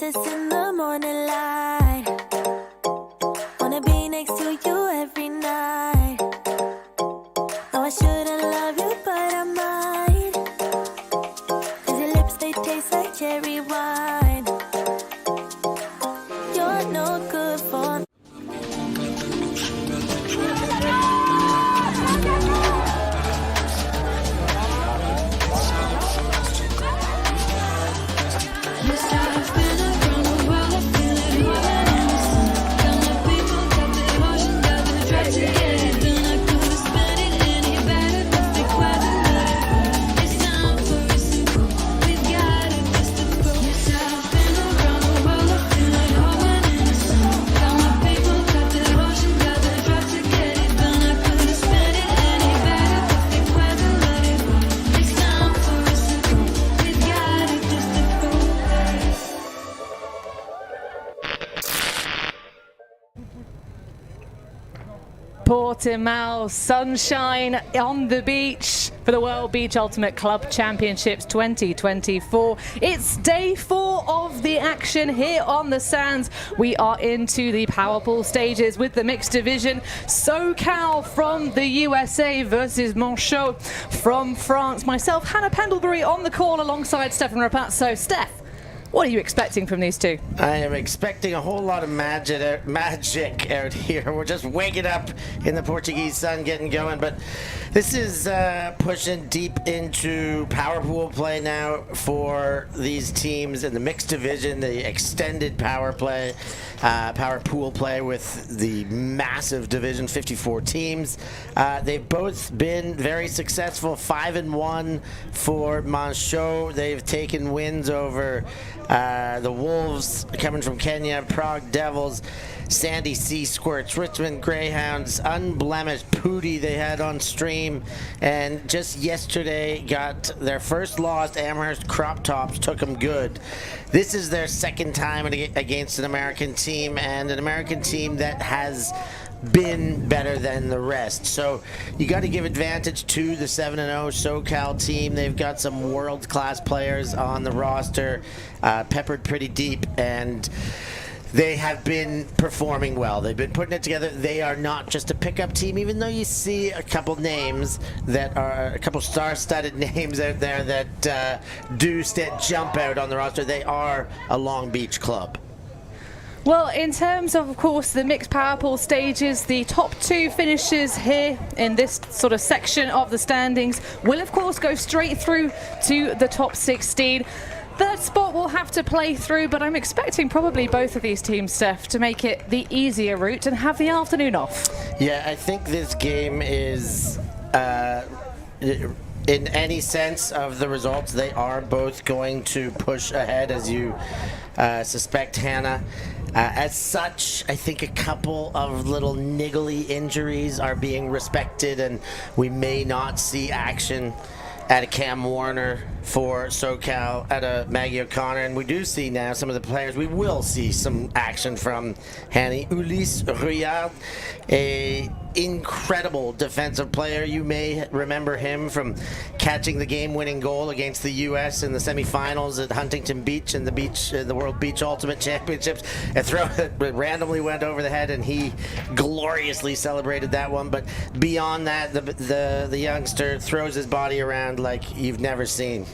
us in the morning light. Wanna be next to you every night. No, I shouldn't love you, but I might. 'Cause your lips, they taste like cherry wine. You're no good for me. Portimão, sunshine on the beach for the World Beach Ultimate Club Championships 2024. It's day 4 of the action here on the sands. We are into the power pool stages with the mixed division. SoCal from the USA versus Manchots from France. Myself, Hannah Pendlebury, on the call alongside Stefan Rapazzo. Steph, what are you expecting from these two? I am expecting a whole lot of magic out here. We're just waking up in the Portuguese sun, getting going. But this is pushing deep into power pool play now for these teams in the mixed division, the extended power pool play with the massive division, 54 teams. They've both been very successful, 5-1 for Manchots. They've taken wins over the Wolves coming from Kenya, Prague Devils, Sandy Sea Squirts, Richmond Greyhounds, Unblemished Pooty they had on stream, and just yesterday got their first loss. Amherst Crop Tops took them good. This is their second time against an American team, and an American team that has been better than the rest. So you got to give advantage to the 7-0 SoCal team. They've got some world-class players on the roster, peppered pretty deep, and they have been performing well. They've been putting it together. They are not just a pickup team, even though you see a couple names that are a couple star-studded names out there that jump out on the roster. They are a Long Beach club. Well, in terms of course, the mixed power pool stages, the top 2 finishers here in this sort of section of the standings will, of course, go straight through to the top 16. Third spot will have to play through, but I'm expecting probably both of these teams, Steph, to make it the easier route and have the afternoon off. Yeah, I think this game is, in any sense of the results, they are both going to push ahead, as you suspect, Hannah. As such, I think a couple of little niggly injuries are being respected, and we may not see action at a Cam Warner for SoCal, at a Maggie O'Connor, and we do see now some of the players. We will see some action from Hanny. Ulysse Ruyard, a incredible defensive player. You may remember him from catching the game-winning goal against the U.S. in the semifinals at Huntington Beach in the World Beach Ultimate Championships. A throw that randomly went over the head, and he gloriously celebrated that one. But beyond that, the youngster throws his body around like you've never seen.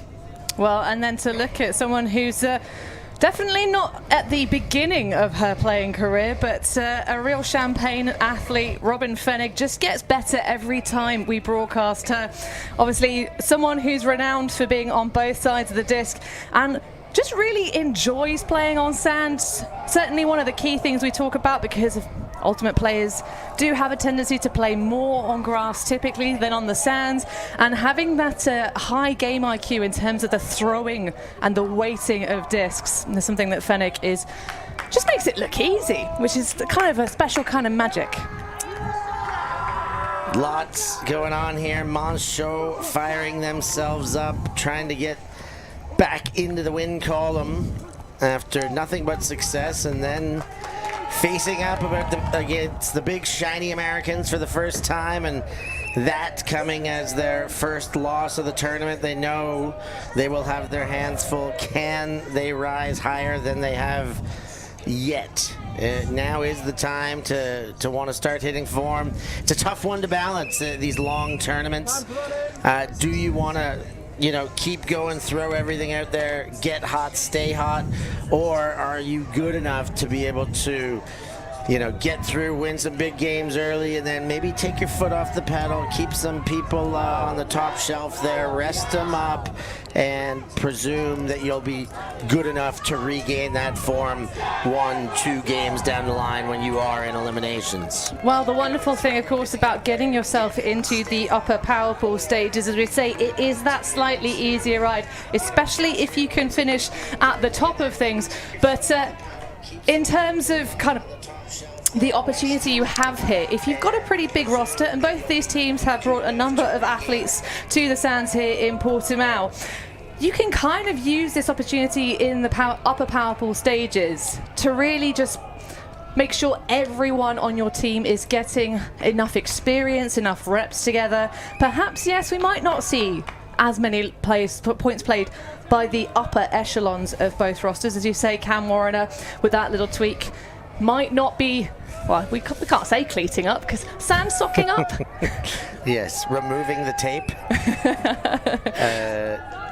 Well, and then to look at someone who's definitely not at the beginning of her playing career, but a real champagne athlete, Robin Fennig, just gets better every time we broadcast her. Obviously, someone who's renowned for being on both sides of the disc and just really enjoys playing on sand. Certainly one of the key things we talk about, because ultimate players do have a tendency to play more on grass typically than on the sands, and having that high game IQ in terms of the throwing and the weighting of discs is something that Fennig just makes it look easy, which is kind of a special kind of magic. Lots going on here. Manchots firing themselves up, trying to get back into the win column after nothing but success, and then facing up against the big shiny Americans for the first time, and that coming as their first loss of the tournament. They know they will have their hands full. Can they rise higher than they have yet? Now is the time to want to start hitting form. It's a tough one to balance, these long tournaments. Do you want to, you know, keep going, throw everything out there, get hot, stay hot, or are you good enough to be able to, you know, get through, win some big games early, and then maybe take your foot off the pedal, keep some people on the top shelf there, rest them up, and presume that you'll be good enough to regain that form 1-2 games down the line when you are in eliminations? Well, the wonderful thing, of course, about getting yourself into the upper power pool stages, as we say, it is that slightly easier ride, especially if you can finish at the top of things. But in terms of kind of the opportunity you have here, if you've got a pretty big roster, and both these teams have brought a number of athletes to the sands here in Portimão, you can kind of use this opportunity in the upper power pool stages to really just make sure everyone on your team is getting enough experience, enough reps together. Perhaps, yes, we might not see as many points played by the upper echelons of both rosters. As you say, Cam Warner, with that little tweak, might not be, well, we can't say cleating up because sand socking up. Yes, removing the tape.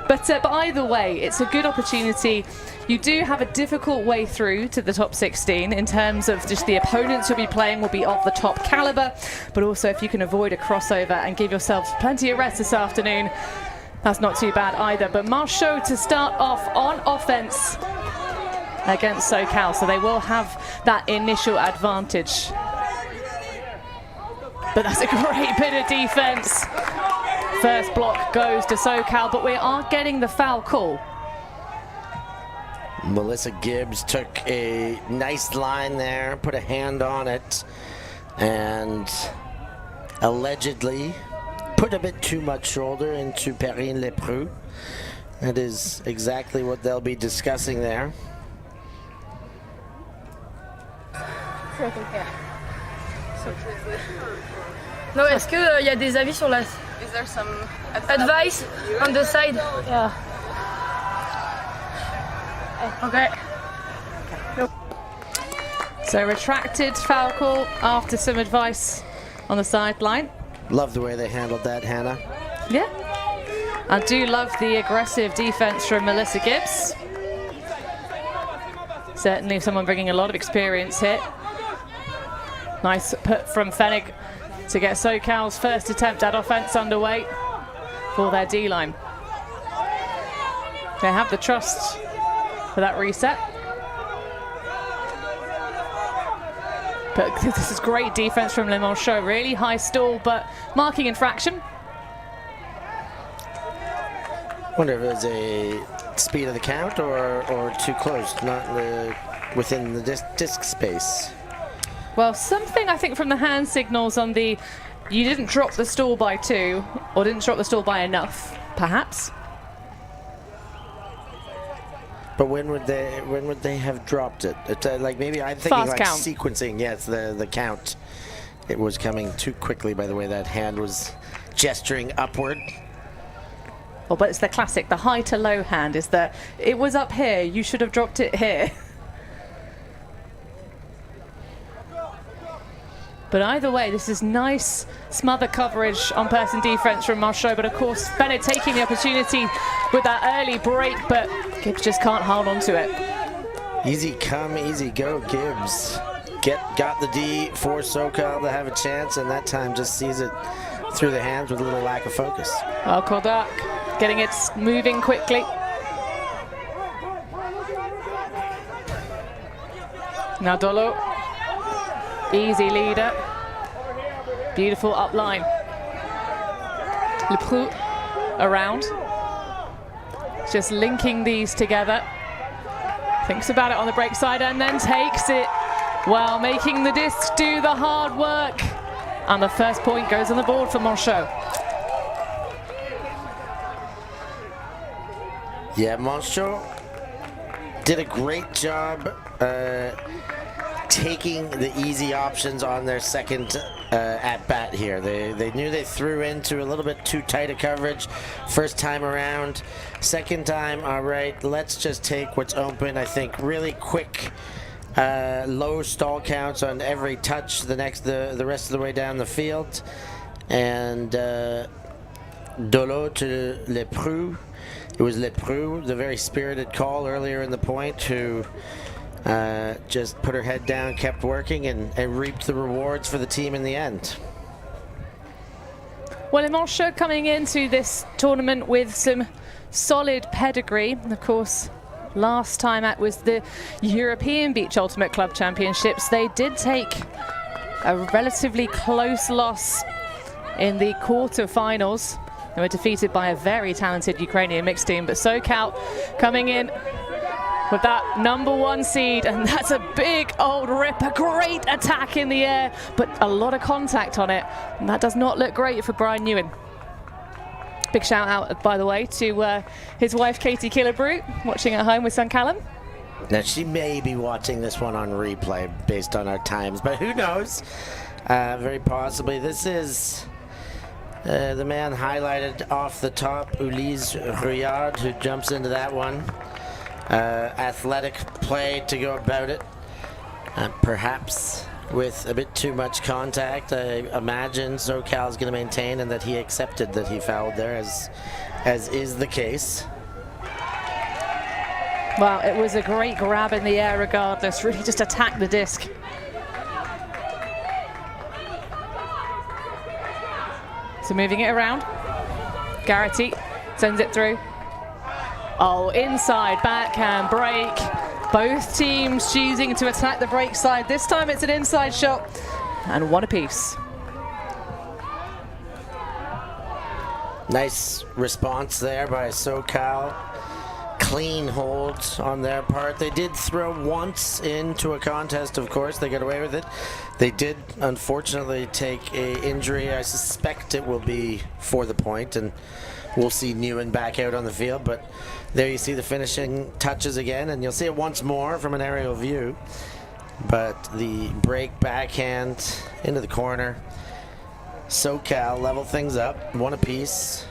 But either way, it's a good opportunity. You do have a difficult way through to the top 16 in terms of just the opponents you'll be playing will be of the top caliber, but also if you can avoid a crossover and give yourselves plenty of rest this afternoon, that's not too bad either. But Manchots to start off on offense against SoCal, so they will have that initial advantage. But that's a great bit of defense. First block goes to SoCal, but we are getting the foul call. Melissa Gibbs took a nice line there, put a hand on it, and allegedly put a bit too much shoulder into Perrine Leproux. That is exactly what they'll be discussing there. Non, est-ce qu'il y a des avis sur la... Is there some advice on the side? Yeah. Okay. So retracted foul call after some advice on the sideline. Love the way they handled that, Hannah. Yeah. I do love the aggressive defense from Melissa Gibbs. Certainly someone bringing a lot of experience here. Nice put from Fennig to get SoCal's first attempt at offense underway for their D-line. They have the trust for that reset. But this is great defense from Le Manchots. Really high stall, but marking infraction. Wonder if it was a speed of the count or too close, not within the disc space. Well, something I think from the hand signals on the, you didn't drop the stall by 2, or didn't drop the stall by enough, perhaps. But when would they have dropped it? Like maybe I'm thinking Fast like count. sequencing. Yes, the count. It was coming too quickly by the way that hand was gesturing upward. Oh, but it's the classic, the high to low hand is that it was up here, you should have dropped it here. But either way, this is nice smother coverage on person defense from Manchots. But of course, Bennett taking the opportunity with that early break, but Gibbs just can't hold on to it. Easy come, easy go, Gibbs. Got the D for SoCal to have a chance, and that time just sees it through the hands with a little lack of focus. Well, Kodak getting it moving quickly. Now Dolo. Easy leader. Beautiful up line. Leproux around. Just linking these together. Thinks about it on the break side and then takes it while making the disc do the hard work. And the first point goes on the board for Manchots. Yeah, Manchots did a great job taking the easy options on their second at bat here. They knew they threw into a little bit too tight a coverage first time around. Second time, all right, let's just take what's open. I think really quick, low stall counts on every touch the rest of the way down the field. And Dolo to Leproux. It was Leproux, the very spirited call earlier in the point, who just put her head down, kept working, and reaped the rewards for the team in the end. Well, Manchots coming into this tournament with some solid pedigree. Of course, last time out was the European Beach Ultimate Club Championships. They did take a relatively close loss in the quarterfinals. They were defeated by a very talented Ukrainian mixed team, but SoCal coming in with that #1 seed, and that's a big old rip, a great attack in the air, but a lot of contact on it, and that does not look great for Brian Nguyen. Big shout out, by the way, to his wife Katie Killebrew, watching at home with son Callum. Now, she may be watching this one on replay based on our times, but who knows? Very possibly. This is the man highlighted off the top, Ulysse Rouillard, who jumps into that one. Athletic play to go about it, perhaps with a bit too much contact. I imagine SoCal is going to maintain, and that he accepted that he fouled there, as is the case. Well, it was a great grab in the air regardless, really just attack the disc. So moving it around, Garrity sends it through. Oh, inside backhand break. Both teams choosing to attack the break side. This time it's an inside shot, and one apiece. Nice response there by SoCal. Clean holds on their part. They did throw once into a contest, of course. They got away with it. They did, unfortunately, take an injury. I suspect it will be for the point, and we'll see Nguyen back out on the field. But there you see the finishing touches again, and you'll see it once more from an aerial view. But the break backhand into the corner. SoCal level things up, one apiece.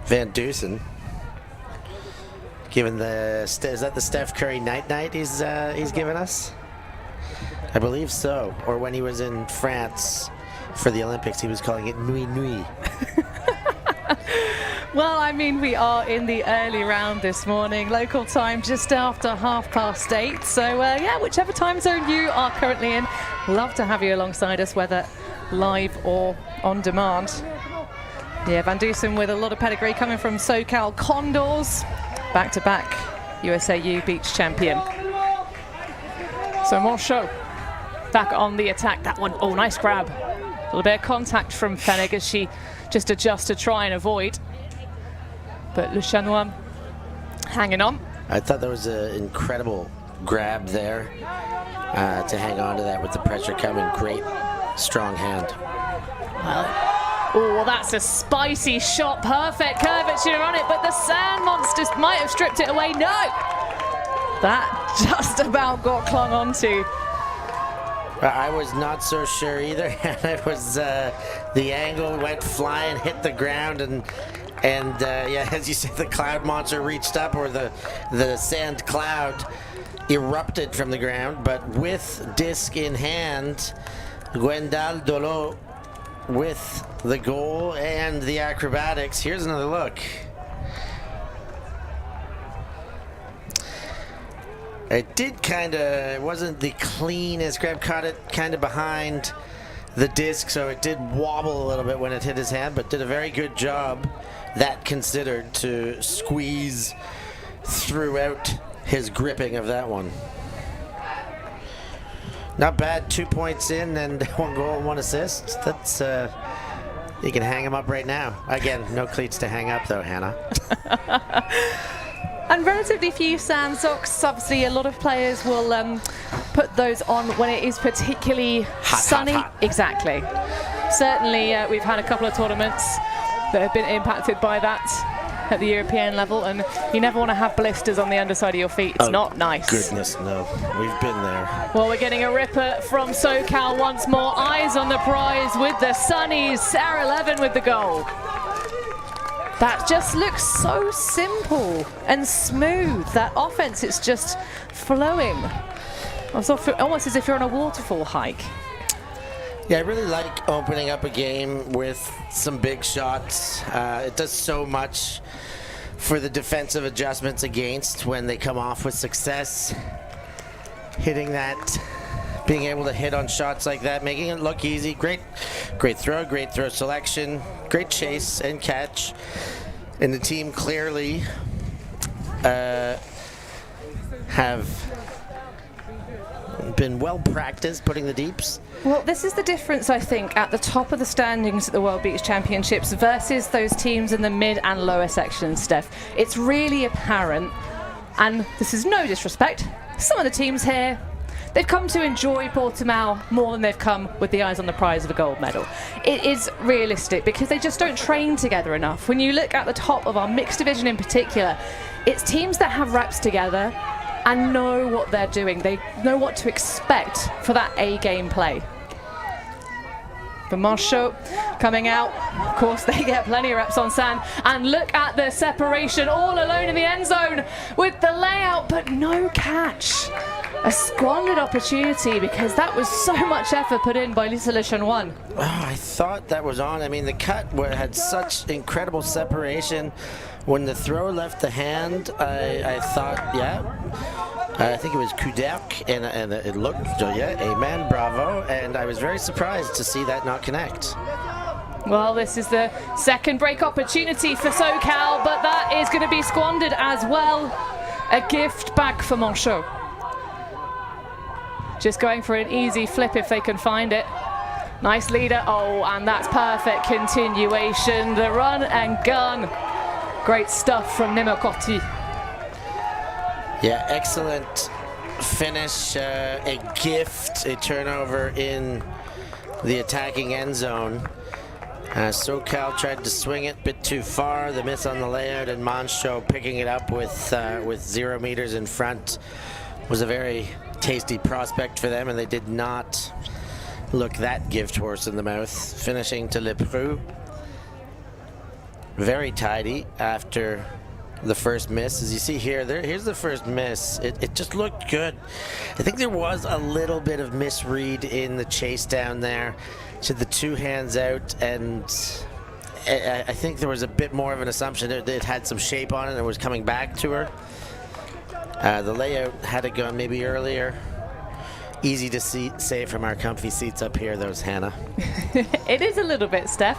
Van Dusen, given the, is that the Steph Curry night he's given us? I believe so. Or when he was in France for the Olympics, he was calling it nuit nuit. Well, I mean, we are in the early round this morning, local time just after 8:30. So yeah, whichever time zone you are currently in, love to have you alongside us, whether live or on demand. Yeah, Van Dusen with a lot of pedigree coming from SoCal Condors, back-to-back USAU Beach champion. So Manchots back on the attack. That one, oh, nice grab. A little bit of contact from Fennig as she just adjusts to try and avoid. But Le Chanois hanging on. I thought that was an incredible grab there to hang on to that with the pressure coming. Great, strong hand. Well, oh, that's a spicy shot. Perfect curvature on it, but the Sand Monsters might have stripped it away. No! That just about got clung onto. I was not so sure either. It was the angle went flying, hit the ground, and yeah, as you said, the cloud monster reached up, or the sand cloud erupted from the ground. But with disc in hand, Gwendal Dolo with the goal and the acrobatics. Here's another look. It did it wasn't the cleanest grab, caught it kind of behind the disc, so it did wobble a little bit when it hit his hand, but did a very good job, that considered, to squeeze throughout his gripping of that one. Not bad, 2 points in and 1 goal and 1 assist. That's, you can hang him up right now. Again, no cleats to hang up though, Hannah. And relatively few sand socks. Obviously, a lot of players will put those on when it is particularly sunny. Hot. Exactly. Certainly, we've had a couple of tournaments that have been impacted by that. at the European level, and you never want to have blisters on the underside of your feet. It's not nice. Goodness, no. We've been there. Well, we're getting a ripper from SoCal once more. Eyes on the prize with the Sunnies. Sarah Levin with the goal. That just looks so simple and smooth. That offense, it's just flowing. Almost as if you're on a waterfall hike. Yeah, I really like opening up a game with some big shots. It does so much for the defensive adjustments against when they come off with success. Hitting that, being able to hit on shots like that, making it look easy. Great throw selection, great chase and catch. And the team clearly have been well practiced putting the deeps. Well, this is the difference, I think, at the top of the standings at the World Beach Championships versus those teams in the mid and lower sections, Steph. It's really apparent, and this is no disrespect. Some of the teams here, they've come to enjoy Portimão more than they've come with the eyes on the prize of a gold medal. It is realistic because they just don't train together enough. When you look at the top of our mixed division in particular, it's teams that have reps together and know what they're doing. They know what to expect for that A-game play. The Manchots coming out. Of course, they get plenty of reps on sand. And look at the separation, all alone in the end zone with the layout, but no catch. A squandered opportunity because that was so much effort put in by Lisa Le Chanoine. Oh, I thought that was on. I mean, the cut had such incredible separation. When the throw left the hand, I thought, yeah. I think it was Kuderk, and it looked, yeah, amen, bravo. And I was very surprised to see that not connect. Well, this is the second break opportunity for SoCal, but that is going to be squandered as well. A gift back for Manchots. Just going for an easy flip if they can find it. Nice leader. Oh, and that's perfect continuation. The run and gun. Great stuff from Nemokorti. Yeah, excellent finish. A gift, a turnover in the attacking end zone. SoCal tried to swing it a bit too far. The miss on the layout, and Manchots picking it up with 0 meters in front was a very tasty prospect for them, and they did not look that gift horse in the mouth. Finishing to Le Preux. Very tidy after the first miss. As you see here, here's the first miss. It just looked good. I think there was a little bit of misread in the chase down there. She had the two hands out, and I think there was a bit more of an assumption that it had some shape on it and it was coming back to her. The layout had it gone maybe earlier. Easy to say from our comfy seats up here, those, Hannah. It is a little bit, Steph.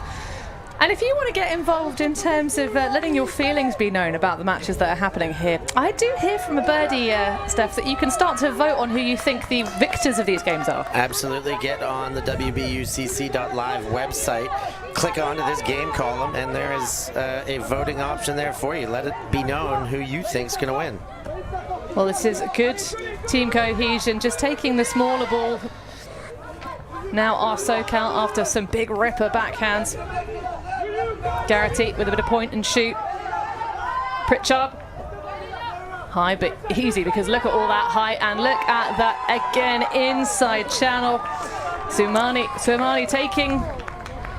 And if you want to get involved in terms of letting your feelings be known about the matches that are happening here, I do hear from a birdie, Steph, that you can start to vote on who you think the victors of these games are. Absolutely. Get on the WBUCC.live website, click onto this game column, and there is a voting option there for you. Let it be known who you think's going to win. Well, this is good team cohesion, just taking the smaller ball. Now our SoCal after some big ripper backhands. Garrity with a bit of point and shoot. Pritchard. High but easy because look at all that height, and look at that again inside channel. Soumani taking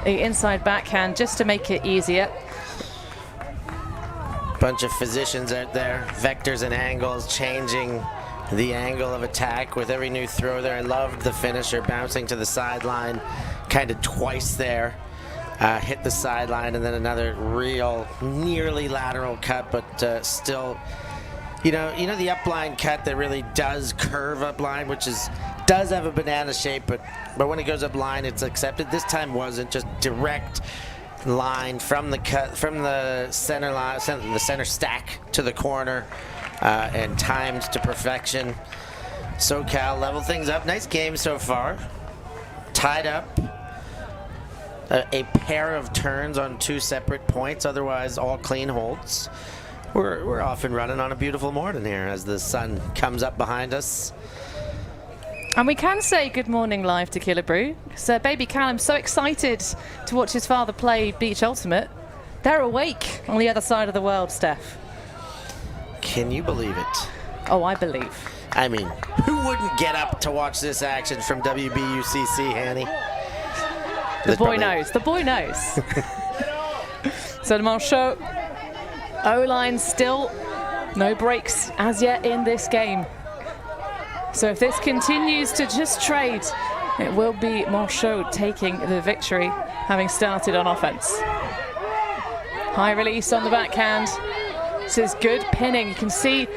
the inside backhand just to make it easier. Bunch of physicians out there, vectors and angles, changing the angle of attack with every new throw there. I loved the finisher bouncing to the sideline kind of twice there. Hit the sideline, and then another real nearly lateral cut, but still, you know the upline cut that really does curve upline, which does have a banana shape, but when it goes upline, it's accepted. This time wasn't, just direct line from the cut, from the center line, the center stack to the corner, and timed to perfection. SoCal level things up. Nice game so far. Tied up. A pair of turns on 2 separate points, otherwise all clean holds. We're off and running on a beautiful morning here as the sun comes up behind us. And we can say good morning live to Killebrew. So baby Callum's so excited to watch his father play Beach Ultimate they're awake on the other side of the world, Steph. Can you believe it? Oh, I believe. I mean, who wouldn't get up to watch this action from WBUCC, Hanny? The boy knows. The boy knows. So the Manchots O-line still no breaks as yet in this game. So if this continues to just trade, it will be Manchots taking the victory, having started on offense. High release on the backhand. This is good pinning. You can see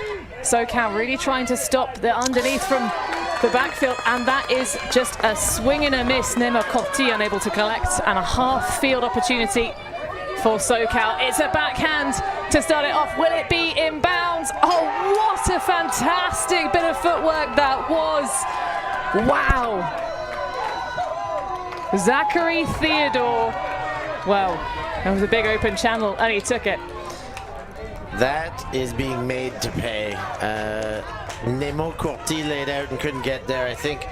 SoCal really trying to stop the underneath from the backfield, and that is just a swing and a miss. Nemo Corti unable to collect, and a half field opportunity for SoCal. It's a backhand to start it off. Will it be in bounds? Oh, what a fantastic bit of footwork that was. Wow. Zachary Theodore. Well, that was a big open channel, and he took it. That is being made to pay. Nemo Corti laid out and couldn't get there. I think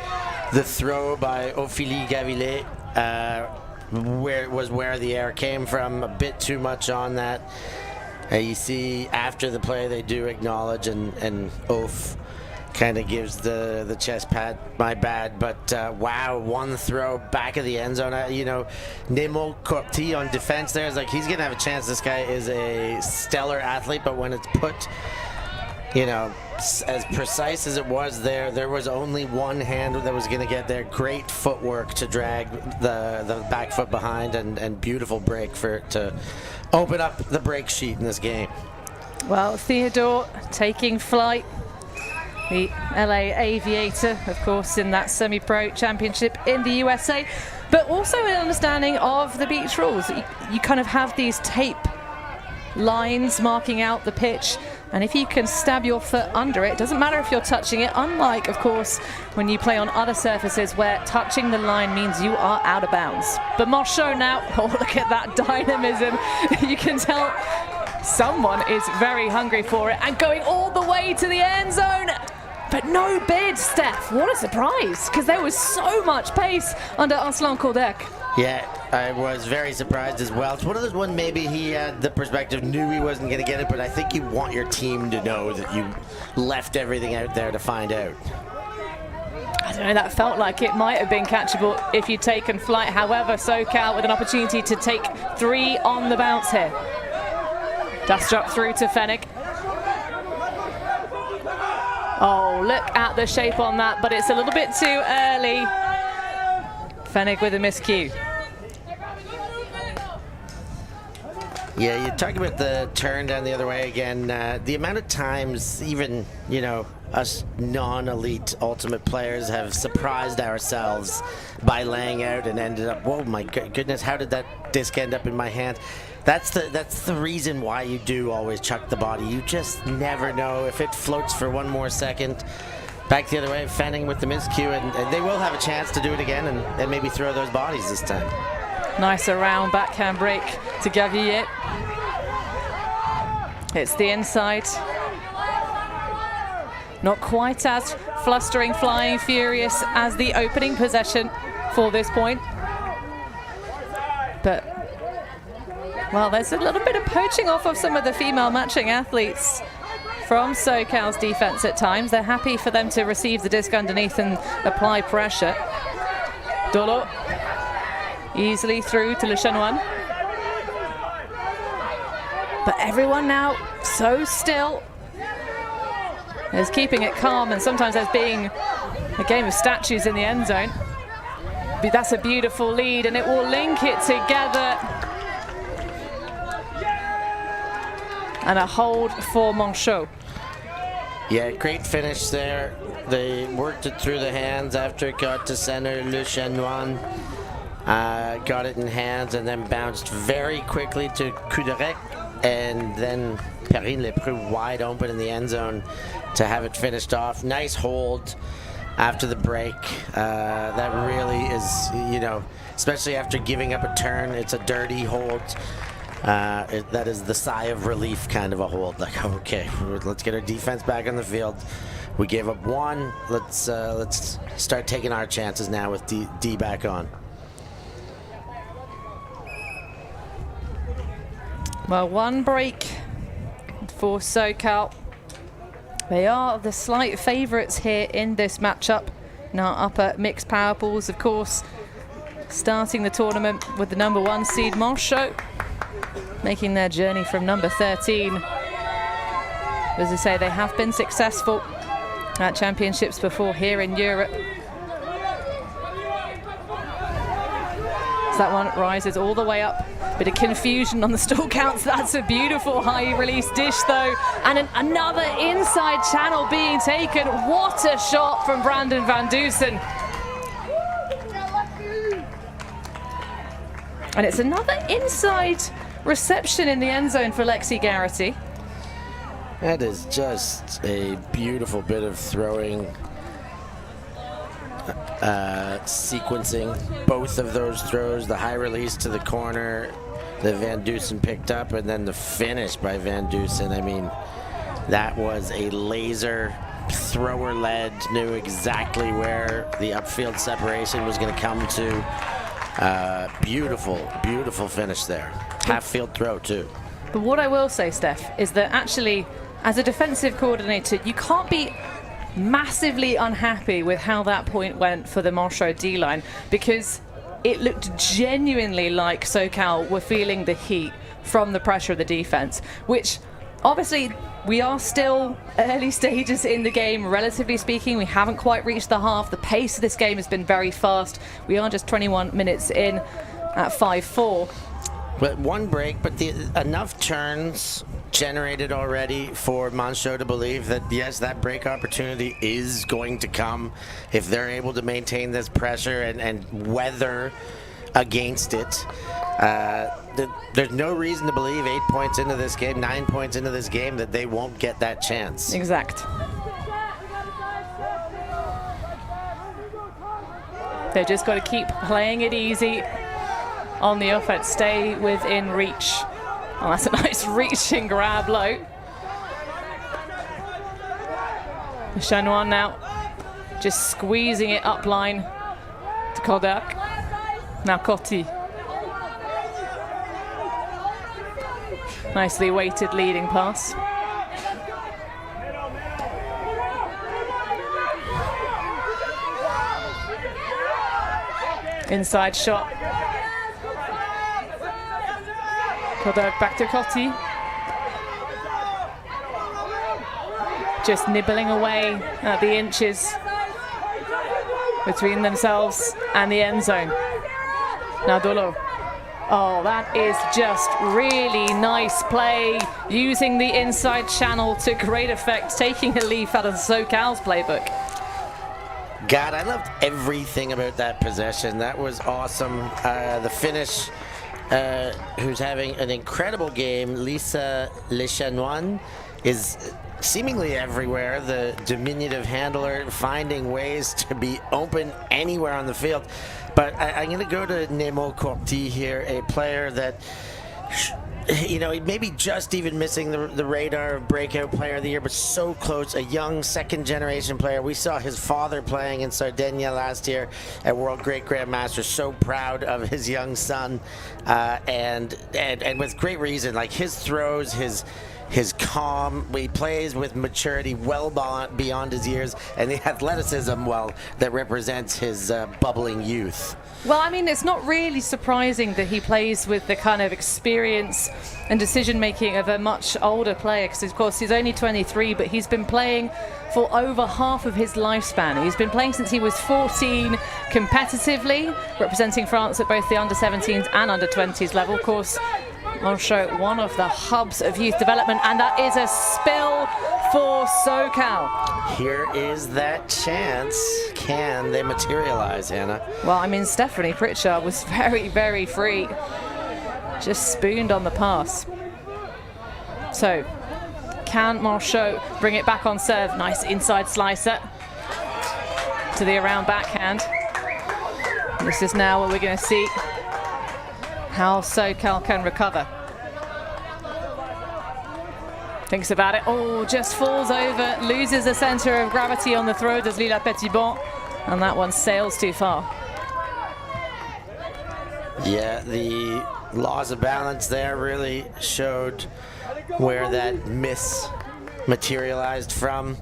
the throw by Ophélie Gavillet where the air came from, a bit too much on that. You see after the play they do acknowledge, and Oaf kind of gives the chest pat, my bad, but wow, one throw back of the end zone. You know, Nemo Corti on defense there is like, he's gonna have a chance. This guy is a stellar athlete, but when it's put, you know, as precise as it was there was only one hand that was going to get there. Great footwork to drag the back foot behind, and beautiful break to open up the break sheet in this game. Well, Theodore taking flight. The LA Aviator, of course, in that semi-pro championship in the USA, but also an understanding of the beach rules. You kind of have these tape lines marking out the pitch, and if you can stab your foot under it, doesn't matter if you're touching it, unlike, of course, when you play on other surfaces where touching the line means you are out of bounds. But Manchots now, oh, look at that dynamism. You can tell someone is very hungry for it, and going all the way to the end zone. But no bid, Steph. What a surprise, because there was so much pace under Arslan Kordek. Yeah, I was very surprised as well. It's one of those ones, maybe he had the perspective, knew he wasn't going to get it, but I think you want your team to know that you left everything out there to find out. I don't know, that felt like it might have been catchable if you'd taken flight. However, SoCal with an opportunity to take 3 on the bounce here. Dust drop through to Fennick. Oh, look at the shape on that, but it's a little bit too early. Fennick with a miscue. Yeah, you talk about the turn down the other way again. The amount of times, even, you know, us non-elite ultimate players have surprised ourselves by laying out and ended up, whoa, my goodness, how did that disc end up in my hand? That's the reason why you do always chuck the body. You just never know if it floats for one more second. Back the other way, Fenning with the miscue, and they will have a chance to do it again and maybe throw those bodies this time. Nice around backhand break to Gavillet. It's the inside. Not quite as flustering, flying, furious as the opening possession for this point. But, well, there's a little bit of poaching off of some of the female matching athletes from SoCal's defense at times. They're happy for them to receive the disc underneath and apply pressure. Dolo easily through to Le Chanoine. But everyone now so still. There's keeping it calm, and sometimes there's being a game of statues in the end zone. But that's a beautiful lead, and it will link it together. And a hold for Manchots. Yeah, great finish there. They worked it through the hands after it got to center. Le Chanoine got it in hands and then bounced very quickly to Kudorek, and then Perrine Lepreux wide open in the end zone to have it finished off. Nice hold after the break. That really is, you know, especially after giving up a turn, it's a dirty hold. That is the sigh of relief kind of a hold. Like, okay, let's get our defense back on the field. We gave up one. Let's start taking our chances now with D back on. Well, one break for SoCal. They are the slight favourites here in this matchup. Now upper mixed power pools, of course, starting the tournament with the #1 seed Manchots, making their journey from number 13. As I say, they have been successful at championships before here in Europe. So that one rises all the way up. Bit of confusion on the stall counts. That's a beautiful high release dish though. And another inside channel being taken. What a shot from Brandon Van Dusen. And it's another inside reception in the end zone for Lexi Garrity. That is just a beautiful bit of throwing, sequencing both of those throws, the high release to the corner that Van Dusen picked up, and then the finish by Van Dusen. I mean, that was a laser thrower led, knew exactly where the upfield separation was going to come to. Beautiful, beautiful finish there. Half field throw too. But what I will say, Steph, is that actually, as a defensive coordinator, you can't be massively unhappy with how that point went for the Manchots D-line, because it looked genuinely like SoCal were feeling the heat from the pressure of the defense, which obviously we are still early stages in the game, relatively speaking. We haven't quite reached the half. The pace of this game has been very fast. We are just 21 minutes in at 5-4. But one break, but enough turns generated already for Manchots to believe that, yes, that break opportunity is going to come if they're able to maintain this pressure and weather against it. There's no reason to believe 8 points into this game, 9 points into this game, that they won't get that chance. Exact. They've just got to keep playing it easy on the offense, stay within reach. Oh, that's a nice reach and grab low. Chanoine now just squeezing it up line to Kodak. Now Coty. Nicely weighted leading pass. Inside shot. Kodak back to Coty. Just nibbling away at the inches between themselves and the end zone. Now Dolo. Oh, that is just really nice play, using the inside channel to great effect, taking a leaf out of SoCal's playbook. God, I loved everything about that possession. That was awesome. The finish, who's having an incredible game, Lisa Lechanoine, is seemingly everywhere. The diminutive handler, finding ways to be open anywhere on the field. But I'm going to go to Nemo Coty here, a player that, you know, maybe just even missing the radar of breakout player of the year, but so close, a young second-generation player. We saw his father playing in Sardinia last year at World Great Grandmaster. So proud of his young son, and with great reason. Like his throws, his calm, he plays with maturity well beyond his years, and the athleticism, well, that represents his bubbling youth. Well, I mean, it's not really surprising that he plays with the kind of experience and decision-making of a much older player, because, of course, he's only 23, but he's been playing for over half of his lifespan. He's been playing since he was 14 competitively, representing France at both the under-17s and under-20s level. Of course, Manchots, one of the hubs of youth development, and that is a spill for SoCal. Here is that chance. Can they materialize, Hannah? Well, I mean, Stephanie Pritchard was very, very free. Just spooned on the pass. So, can Manchots bring it back on serve? Nice inside slicer to the around backhand. This is now what we're going to see, how SoCal can recover. Thinks about it. Oh, just falls over, loses the center of gravity on the throw, does Lila Petitbon, and that one sails too far. Yeah, laws of balance there really showed where that miss materialized from.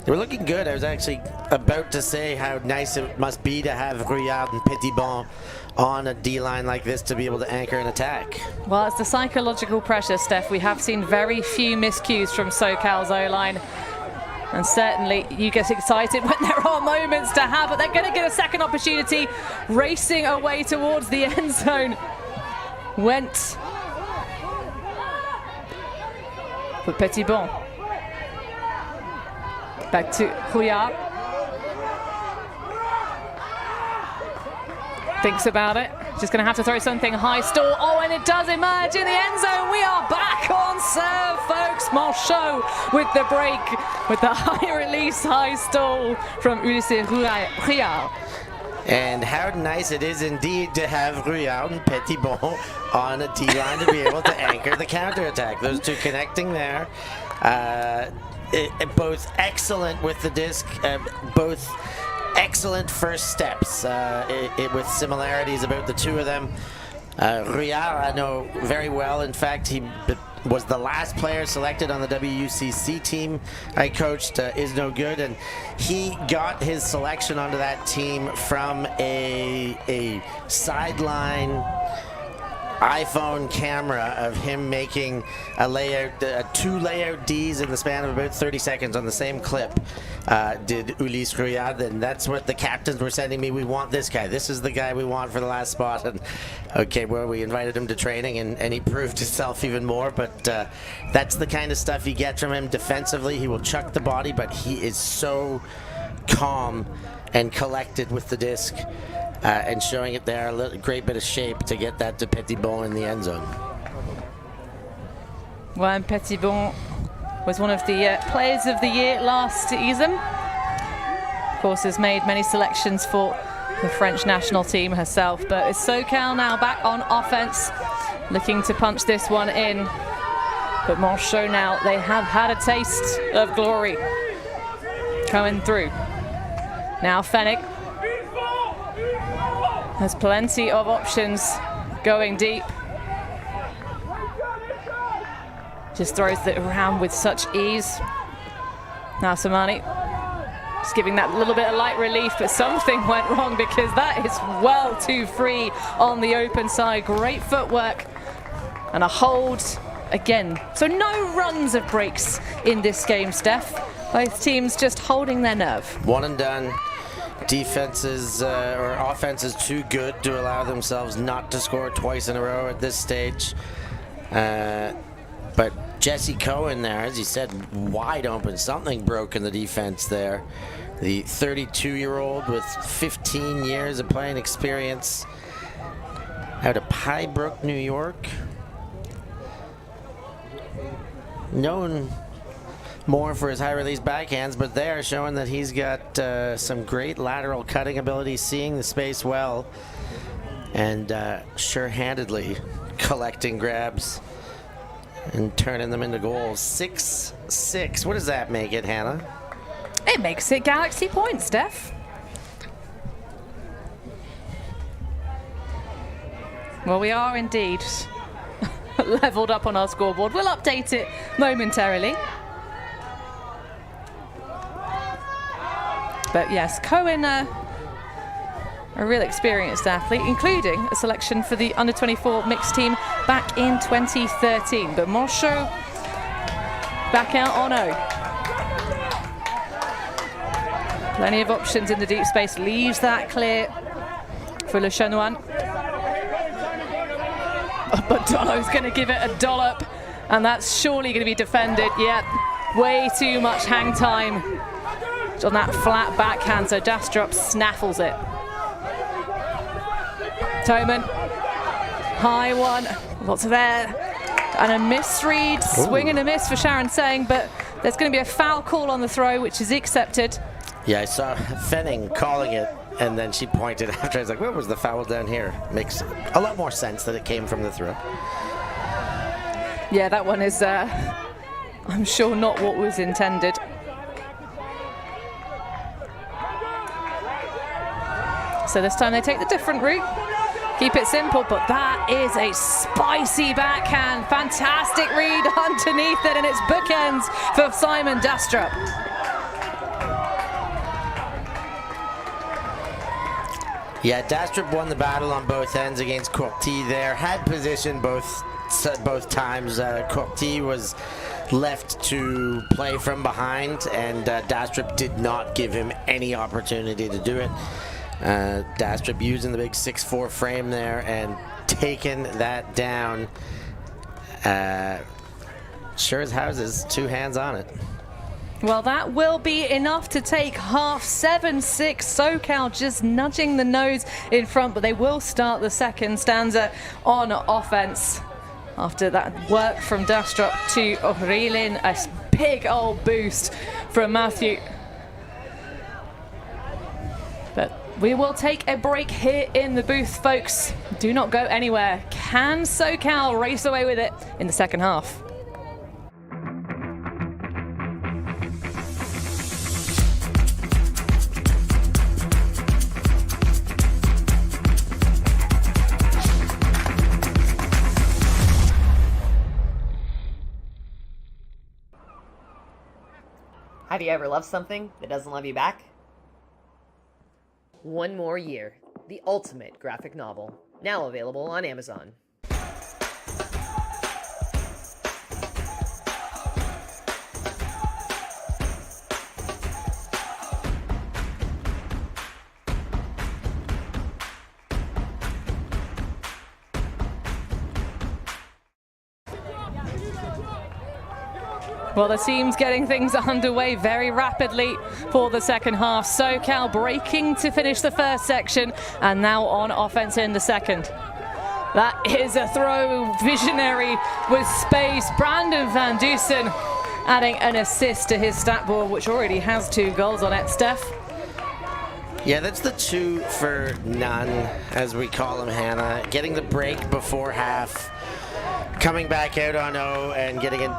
They were looking good. I was actually about to say how nice it must be to have Rouillard and Petitbon on a D-line like this to be able to anchor an attack. Well, it's the psychological pressure, Steph. We have seen very few miscues from SoCal's O-line. And certainly you get excited when there are moments to have, but they're going to get a second opportunity, racing away towards the end zone. Went for Petitbon. Back to Rouillard. Thinks about it. Just going to have to throw something high stall. Oh, and it does emerge in the end zone. We are back on serve, folks. Manchots with the break, with the high release, high stall from Rouillard. And how nice it is indeed to have Rouillard and Petitbon on a D-line to be able to anchor the counterattack. Those two connecting there. Both excellent with the disc, both excellent first steps with similarities about the two of them. Rouillard, I know very well. In fact, he was the last player selected on the WUCC team I coached, Is No Good, and he got his selection onto that team from a sideline iPhone camera of him making a layout, two layout Ds in the span of about 30 seconds on the same clip. Did Ulysse Rouillard, and that's what the captains were sending me. We want this guy. This is the guy we want for the last spot. And okay, well, we invited him to training, and he proved himself even more. But that's the kind of stuff you get from him defensively. He will chuck the body, but he is so calm and collected with the disc. And showing it there, a great bit of shape to get that to Petitbon in the end zone. Well, and Petitbon was one of the players of the year last season. Of course, has made many selections for the French national team herself. But it's SoCal now back on offense, looking to punch this one in. But Manchots now, they have had a taste of glory coming through. Now Fenech has plenty of options going deep. Just throws it around with such ease. Now Samani just giving that little bit of light relief, but something went wrong because that is well too free on the open side. Great footwork and a hold again. So no runs of breaks in this game, Steph. Both teams just holding their nerve. One and done. Defenses or offense is too good to allow themselves not to score twice in a row at this stage. But Jesse Cohen there, as you said, wide open. Something broke in the defense there. The 32-year-old with 15 years of playing experience out of Pye Brook, New York. Known more for his high release backhands, but they are showing that he's got some great lateral cutting ability, seeing the space well, and sure-handedly collecting grabs and turning them into goals. 6-6. What does that make it, Hannah? It makes it Galaxy points, Steph. Well, we are indeed leveled up on our scoreboard. We'll update it momentarily. But yes, Cohen, a real experienced athlete, including a selection for the under-24 mixed team back in 2013. But Manchots back out on O. Plenty of options in the deep space, leaves that clear for Le Chanoine. But Donno's going to give it a dollop, and that's surely going to be defended. Yep, way too much hang time on that flat backhand, so Dastrup snaffles it. Toman, high one, lots of air, and a misread, swing and a miss for Sharon Tseng, but there's going to be a foul call on the throw, which is accepted. Yeah, I saw Fenning calling it, and then she pointed after. I was like, where was the foul down here? Makes a lot more sense that it came from the throw. Yeah, that one is, I'm sure, not what was intended. So this time they take the different route, keep it simple, but that is a spicy backhand. Fantastic read underneath it, and it's bookends for Simon Dastrup. Yeah, Dastrup won the battle on both ends against Courti there. Had position both times. Courti was left to play from behind, and Dastrup did not give him any opportunity to do it. Dastrup using the big 6'4" frame there and taking that down. Sure as houses, 2 hands on it. Well, that will be enough to take half. 7-6. SoCal just nudging the nose in front, but they will start the second stanza on offense. After that work from Dastrup to O'Reilly, a big old boost from Matthew. But we will take a break here in the booth, folks. Do not go anywhere. Can SoCal race away with it in the second half? Have you ever loved something that doesn't love you back? One More Year, the ultimate graphic novel, now available on Amazon. Well, the team's getting things underway very rapidly for the second half. SoCal breaking to finish the first section and now on offense in the second. That is a throw, visionary with space. Brandon Van Dusen adding an assist to his stat board, which already has 2 goals on it. Steph? Yeah, that's the 2 for none, as we call him, Hannah. Getting the break before half, coming back out on O and getting it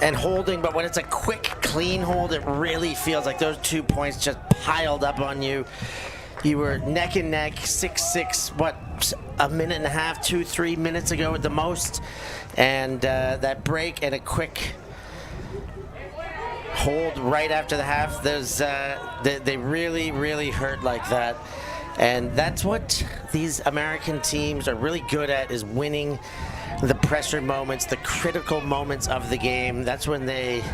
and holding, but when it's a quick, clean hold, it really feels like those 2 points just piled up on you. You were neck and neck, 6-6, what, a minute and a half, 2-3 minutes ago at the most, and that break and a quick hold right after the half, there's they really, really hurt like that. And that's what these American teams are really good at, is winning the pressure moments, the critical moments of the game. That's when they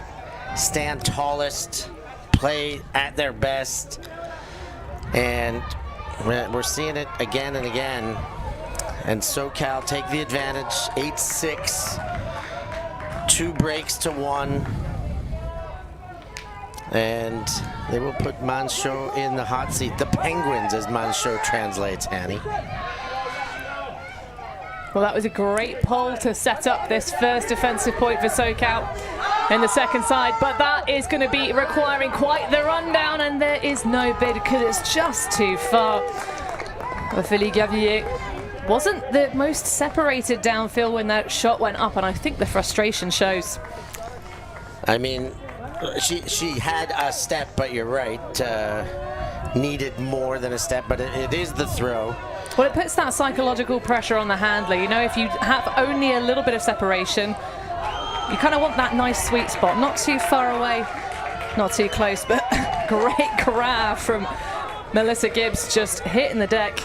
stand tallest, play at their best, and we're seeing it again and again. And SoCal take the advantage, 8-6, 2 breaks to 1. And they will put Manchots in the hot seat. The Penguins, as Manchots translates, Annie. Well, that was a great pull to set up this first defensive point for SoCal in the second side, but that is going to be requiring quite the rundown, and there is no bid because it's just too far. Ophélie Gavier wasn't the most separated downfield when that shot went up, and I think the frustration shows. I mean, she had a step, but you're right, needed more than a step, but it is the throw. Well, it puts that psychological pressure on the handler. You know, if you have only a little bit of separation, you kind of want that nice sweet spot. Not too far away, not too close, but great grab from Melissa Gibbs, just hitting the deck.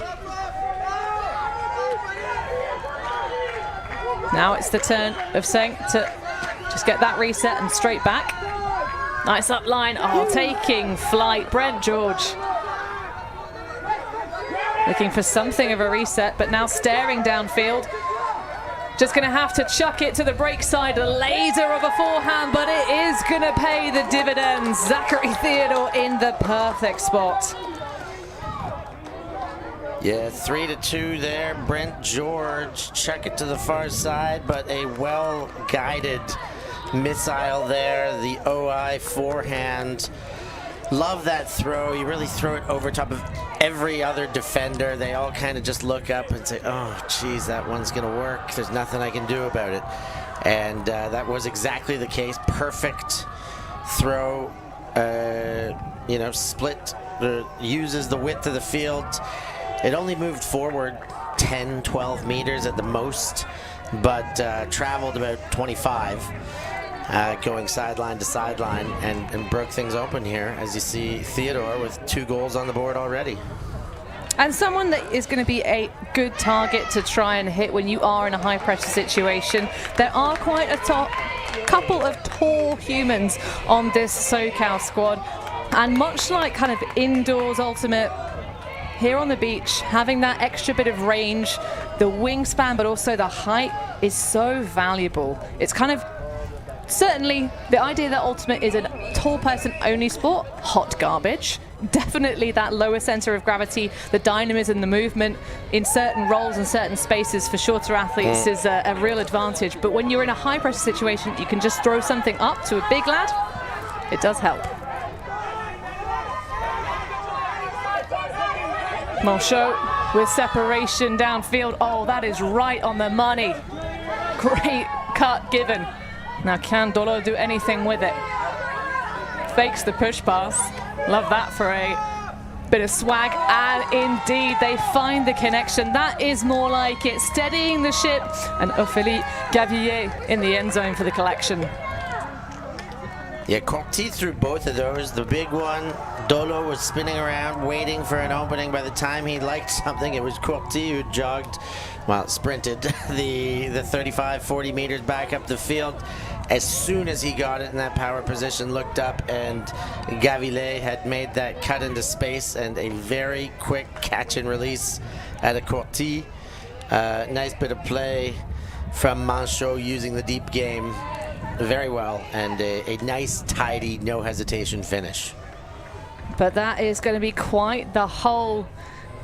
Now it's the turn of Seng to just get that reset and straight back. Nice up line. Oh, taking flight, Brent George. Looking for something of a reset, but now staring downfield. Just going to have to chuck it to the break side. A laser of a forehand, but it is going to pay the dividends. Zachary Theodore in the perfect spot. Yeah, 3-2 there. Brent George, chuck it to the far side, but a well-guided missile there. The OI forehand. Love that throw. You really throw it over top of every other defender. They all kind of just look up and say, oh, geez, that one's going to work. There's nothing I can do about it. And that was exactly the case. Perfect throw, you know, split, uses the width of the field. It only moved forward 10, 12 meters at the most, but traveled about 25, going sideline to sideline, and broke things open here, as you see Theodore with 2 goals on the board already. And someone that is going to be a good target to try and hit when you are in a high-pressure situation. There are quite a couple of tall humans on this SoCal squad. And much like kind of indoors ultimate, here on the beach, having that extra bit of range, the wingspan, but also the height is so valuable. It's kind of certainly the idea that ultimate is a tall person only sport, hot garbage. Definitely that lower center of gravity, the dynamism, the movement in certain roles and certain spaces for shorter athletes is a real advantage. But when you're in a high pressure situation, you can just throw something up to a big lad. It does help. Manchots with separation downfield. Oh, that is right on the money. Great cut given. Now, can Dolo do anything with it? Fakes the push pass. Love that for a bit of swag. And indeed, they find the connection. That is more like it. Steadying the ship. And Ophélie Gavillier in the end zone for the collection. Yeah, Courty threw both of those. The big one, Dolo was spinning around, waiting for an opening. By the time he liked something, it was Courty who jogged, well, sprinted the 35, 40 meters back up the field. As soon as he got it in that power position, looked up, and Gavillier had made that cut into space, and a very quick catch and release at a Courty. Nice bit of play from Manchots using the deep game very well, and a nice, tidy, no hesitation finish. But that is going to be quite the hole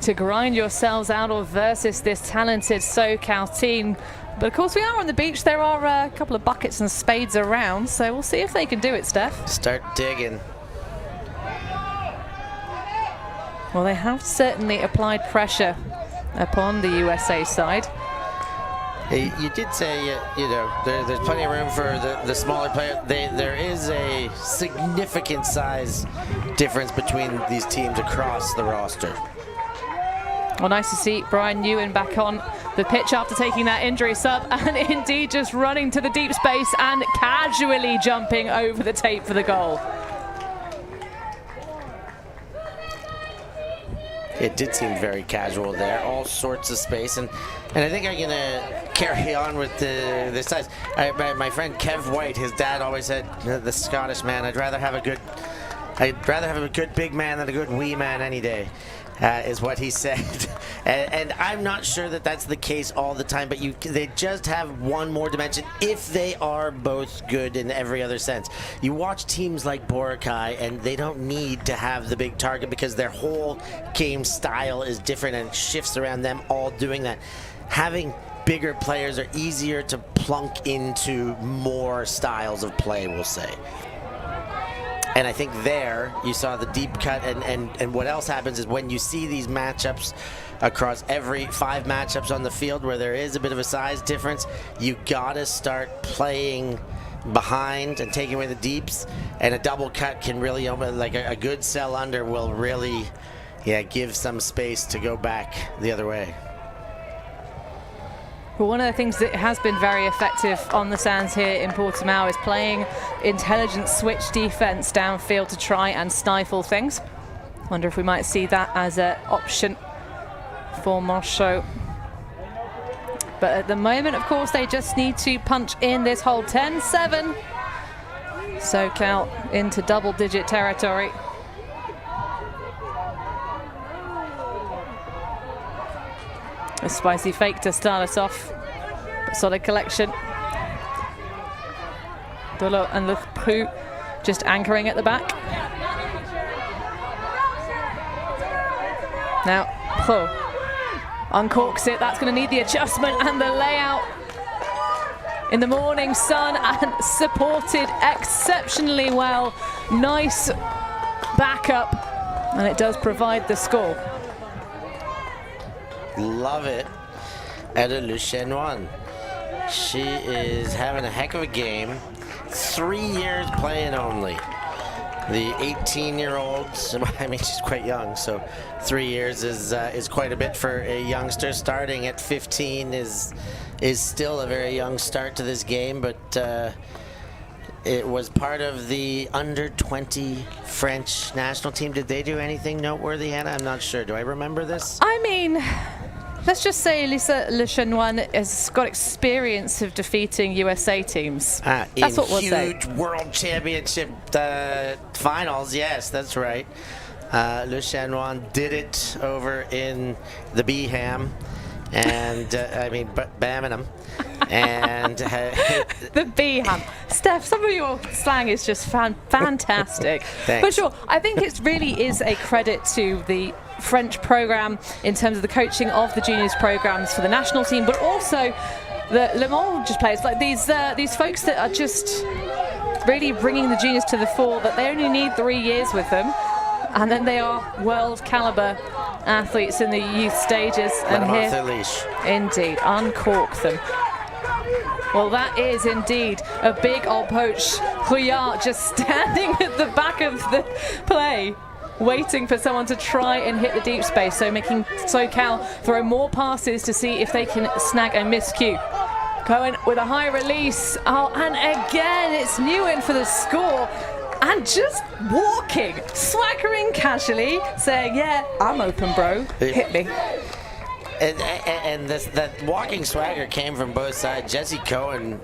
to grind yourselves out of versus this talented SoCal team. But of course, we are on the beach. There are a couple of buckets and spades around, so we'll see if they can do it, Steph. Start digging. Well, they have certainly applied pressure upon the USA side. You did say, you know, there's plenty of room for the smaller player. There is a significant size difference between these teams across the roster. Well, nice to see Brian Ewan back on the pitch after taking that injury sub, and indeed just running to the deep space and casually jumping over the tape for the goal. It did seem very casual there, all sorts of space, and I think I'm gonna carry on with the size. My friend Kev White, his dad always said, the Scottish man, I'd rather have a good big man than a good wee man any day. Is what he said. And I'm not sure that that's the case all the time, but they just have one more dimension if they are both good in every other sense. You watch teams like Boracay, and they don't need to have the big target because their whole game style is different and shifts around them all doing that. Having bigger players are easier to plunk into more styles of play, we'll say. And I think there you saw the deep cut, and what else happens is when you see these matchups across every 5 matchups on the field where there is a bit of a size difference, you gotta start playing behind and taking away the deeps, and a double cut can really open, like a good sell under will really, give some space to go back the other way. Well, one of the things that has been very effective on the sands here in Portimão is playing intelligent switch defense downfield to try and stifle things. Wonder if we might see that as an option for Manchots. But at the moment, of course, they just need to punch in this whole 10-7. SoCal into double-digit territory. A spicy fake to start us off, but solid collection. Dolo and Le Preux just anchoring at the back. Now, Preux uncorks it. That's going to need the adjustment and the layout in the morning sun, and supported exceptionally well. Nice backup, and it does provide the score. Love it. Ella Le Chanoine. She is having a heck of a game. 3 years playing only. The 18-year-old, I mean, she's quite young, so 3 years is quite a bit for a youngster. Starting at 15 is still a very young start to this game, but it was part of the under-20 French national team. Did they do anything noteworthy, Hannah? I'm not sure. Do I remember this? I mean, let's just say Lisa Le Chanoine has got experience of defeating USA teams. That's what we'll say. Huge World Championship finals, yes, that's right. Le Chanoine did it over in the Beham. And I mean, Birmingham, and the Beham. Steph, some of your slang is just fantastic. But sure, I think it really is a credit to the French program in terms of the coaching of the juniors programs for the national team, but also the Le Mans players, like these folks that are just really bringing the juniors to the fore. That they only need 3 years with them, and then they are world caliber athletes in the youth stages. Let and them here, off their leash. Indeed, uncork them. Well, that is indeed a big old poach. Couillard just standing at the back of the play, waiting for someone to try and hit the deep space, so making SoCal throw more passes to see if they can snag a miscue. Going with a high release. Oh, and again, it's Nguyen for the score. And just walking, swaggering casually, saying, yeah, I'm open, bro. Hit me. And that walking swagger came from both sides. Jesse Cohen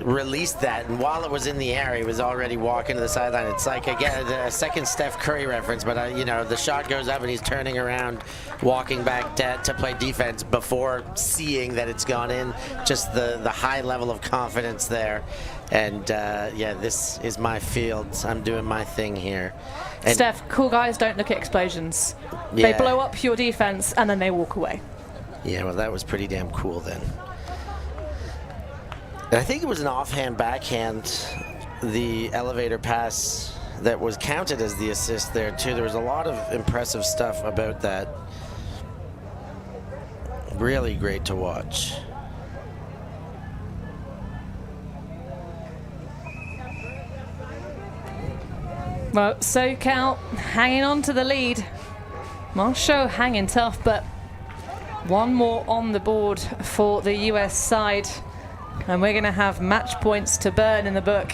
released that, and while it was in the air, he was already walking to the sideline. It's like, again, a second Steph Curry reference, but you know, the shot goes up and he's turning around, walking back to play defense before seeing that it's gone in. Just the high level of confidence there. And yeah, this is my field. I'm doing my thing here. And Steph, cool guys don't look at explosions. Yeah. They blow up your defense and then they walk away. Yeah, well, that was pretty damn cool then. And I think it was an offhand backhand, the elevator pass that was counted as the assist there too. There was a lot of impressive stuff about that. Really great to watch. Well, SoCal hanging on to the lead. Manchots hanging tough, but one more on the board for the US side. And we're going to have match points to burn in the book.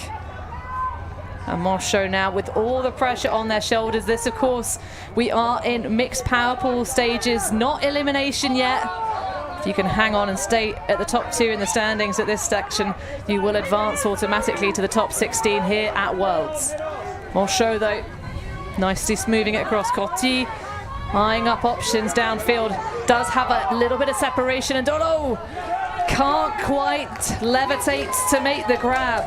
And Manchots now with all the pressure on their shoulders. This, of course, we are in mixed power pool stages, not elimination yet. If you can hang on and stay at the top 2 in the standings at this section, you will advance automatically to the top 16 here at Worlds. Manchots, though, nicely smoothing it across. Corti eyeing up options downfield. Does have a little bit of separation, and Dono can't quite levitate to make the grab.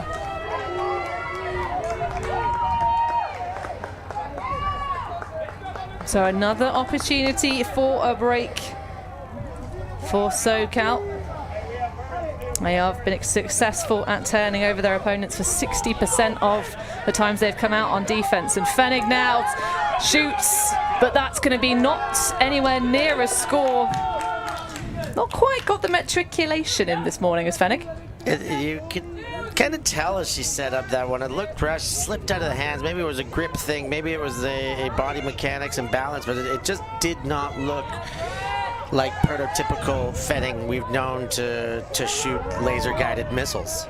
So another opportunity for a break for SoCal. They have been successful at turning over their opponents for 60% of the times they've come out on defense. And Fenig now shoots, but that's going to be not anywhere near a score. Not quite got the matriculation in this morning as Fenig. You can kind of tell as she set up that one. It looked rushed, slipped out of the hands. Maybe it was a grip thing. Maybe it was a body mechanics and balance, but it just did not look like prototypical Fenig we've known to shoot laser-guided missiles.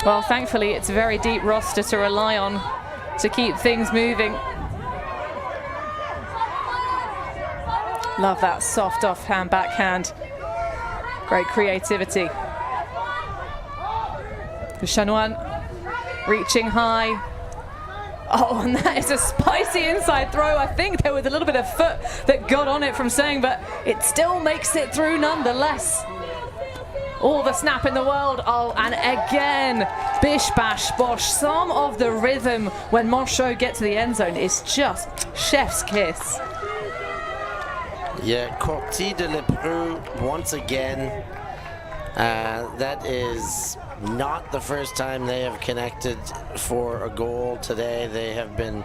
Well, thankfully, it's a very deep roster to rely on to keep things moving. Love that soft offhand backhand. Great creativity. Chanoine reaching high. Oh, and that is a spicy inside throw. I think there was a little bit of foot that got on it from Seng, but it still makes it through nonetheless. All the snap in the world. Oh, and again, bish, bash, bosh. Some of the rhythm when Manchots get to the end zone is just chef's kiss. Yeah, Corti de Lepreux once again. That is not the first time they have connected for a goal today. They have been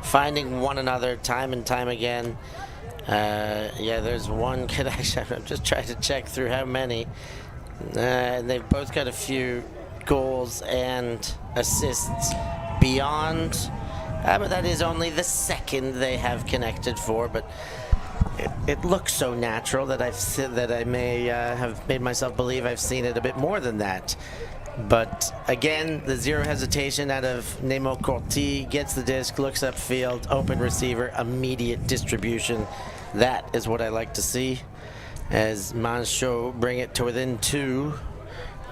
finding one another time and time again. Yeah, there's one connection. I'm just trying to check through how many. And they've both got a few goals and assists beyond But that is only the second they have connected for, but it looks so natural that I may have made myself believe I've seen it a bit more than that. But again, the zero hesitation out of Nemo Corti, gets the disc, looks upfield, open receiver, immediate distribution. That is what I like to see as Manchots bring it to within 2.